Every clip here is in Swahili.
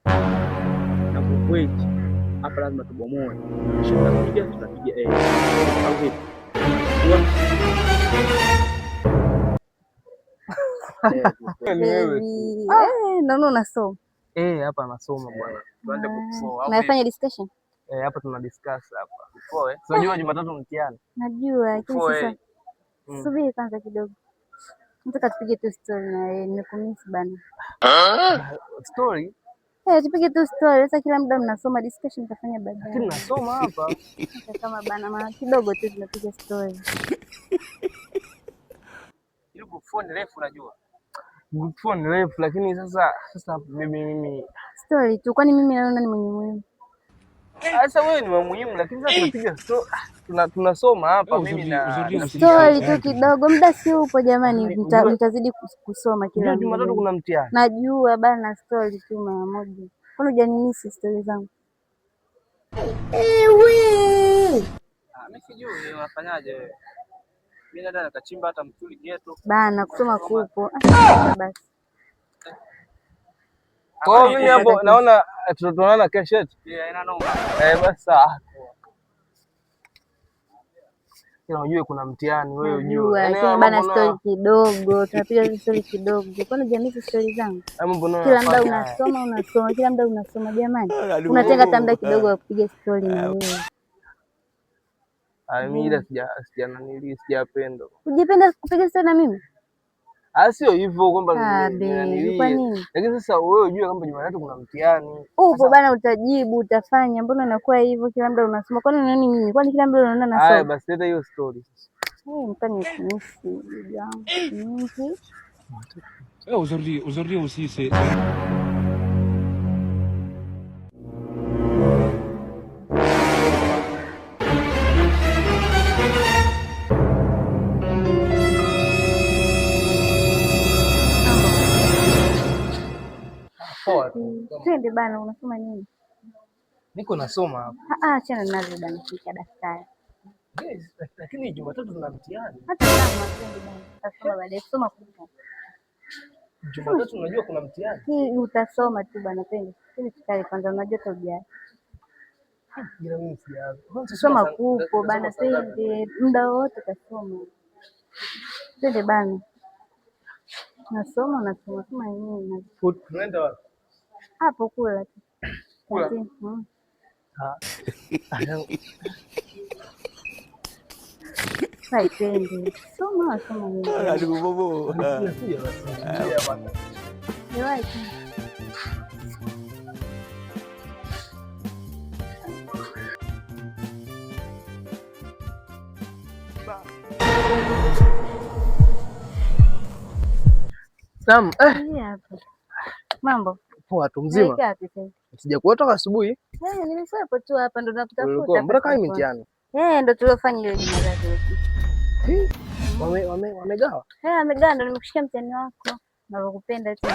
Na kwa kweli hapa lazima tubomoe. Tutapiga au vipi? Naona unasoma. Hapa nasoma bwana. Tuanze kufua. Nafanya discussion. Hapa tuna discuss hapa. Before unajua Jumatatu mtihani. Najua lakini sasa subiri kwanza kidogo. Nataka tupige tu story na wewe, nimekumiss bana. Story? Tupige tu story. Sasa kila muda mnasoma, discussion tafanya baadaye. Lakini nasoma hapa. Kama bana maana kidogo tu tunapiga story. Ile phone refu unajua. Phone refu lakini sasa mimi story tu, kwani mimi naona ni mwenye muhimu. Sasa wewe ni muhimu lakini sasa tunapiga story. Tunasoma hapa mimi na story tu kidogo, muda si upo jamani, mtazidi kusoma kila muda. Jumatatu kuna mtihani. Najua bana, story tu mara moja. Kwani hujanimisi story zangu? Mimi sijui unafanyaje wewe. Mimi nenda nikachimba hata mtuli geto. Bana kusoma kupo. Basi. Kwa mimi hapo naona tutaonana kesho yetu. Haina noma. Basi sawa. Unajua kuna mtihani wewe unajua. Yaani bana story kidogo, tunapiga story kidogo. Kwani jamii story zangu? Kila muda unasoma, kila muda unasoma jamani. Unatenga muda kidogo wa kupiga story na wewe. Mimi ila sijapenda. Hujapenda kupiga story na mimi? Sio hivyo kwamba kwa nini? Lakini sasa wewe unajua kwamba Jumatatu kuna mtihani. Upo bana, utajibu, utafanya. Mbona unakuwa hivyo kila muda unasoma? Kwani unani mimi? Kwani kila muda unaona nasoma? Haya basi leta hiyo story sasa. Mtani kunisi yangu. Aujourd'hui aussi c'est Twende bana, unasoma nini? Niko nasoma hapa. Achana nazo bana, shika daftari. Lakini Jumatatu tuna mtihani. Hata kama twende bana, utasoma baadaye. Soma kwa Jumatatu unajua kuna mtihani. Hii utasoma tu bana, twende. Twende tukale kwanza, unajua tabia. Bila mimi sijaanza. Soma kupo bana, twende. Muda wote utasoma. Twende bana. Nasoma soma nini? Tunaenda wapi? Hapo kula tu. Kula. Sai twende. Soma nini? Aduh bobo. Naam, mambo poa tu mzima. Sijakuwa toka asubuhi. Nimeshapo tu hapa ndo nakutafuta. Mbona kama mtihani? Ndo tuliofanya ile Jumatatu. Wamegawa? Wamegawa, ndo nimekushika mtihani wako. Nakupenda tu.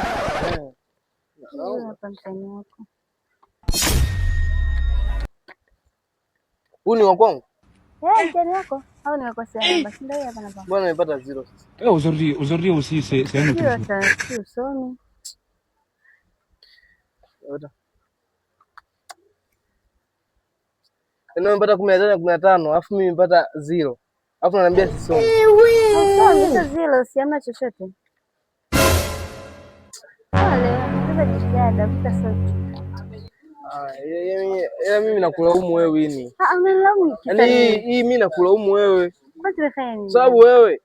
Hapa mtihani wako. Huu ni wa kwangu? Mtihani wako. Au nimekosea namba? Si ndio hapa namba. Bwana nimepata 0 sasa. Aujourd'hui aussi c'est un autre jour. Sasa usomi. Nimepata 15 alafu mimi nimepata 0. Alafu ananiambia sisomi. Sasa 0 siamna chochote. Wale, sasa jishada mtasoti. Mimi nakulaumu wewe nini? Amelaumu kitu. Hii mimi nakulaumu wewe. Kwa tumefanya nini? Sababu wewe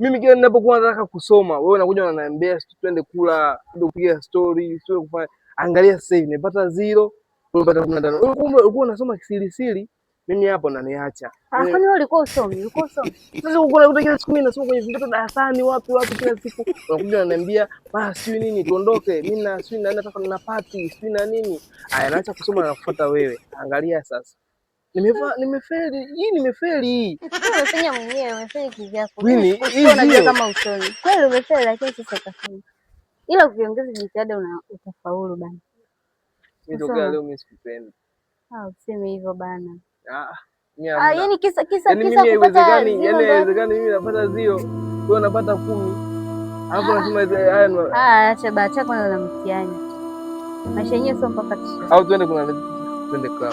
mimi kile ninapokuwa nataka kusoma, wewe unakuja unaniambia twende kula, twende kupiga story, twende kufanya. Angalia sasa hivi nimepata 0, nimepata 15. Ulikuwa unasoma kisirisiri, mimi hapo naniacha. Kwani wewe ulikuwa usomi? Ulikuwa usomi? Sasa uko unakuta kila siku mimi nasoma kwenye vitabu darasani, wapi kila siku. Unakuja unaniambia, "Sijui nini tuondoke. Mimi na sijui nataka na party, sijui na nini." Aya naacha kusoma na kufuata wewe. Angalia sasa. Nimefeli. Hii nimefeli hii. Umefanya mwenyewe, umefeli kivyako. Mimi unajua kama usomi. Kweli umefeli lakini sasa utafanya. Ila ukiongeza jitihada utafaulu bana. Ndio leo mimi sikupendi. Useme hivyo bana. Yaani kisa kupata haiwezekani mimi napata 0, wewe unapata 10. Hapo nasema haya acha bacha kwanza na mtihani. Maisha yenyewe sio mpaka tisha. Au twende kuna twende club.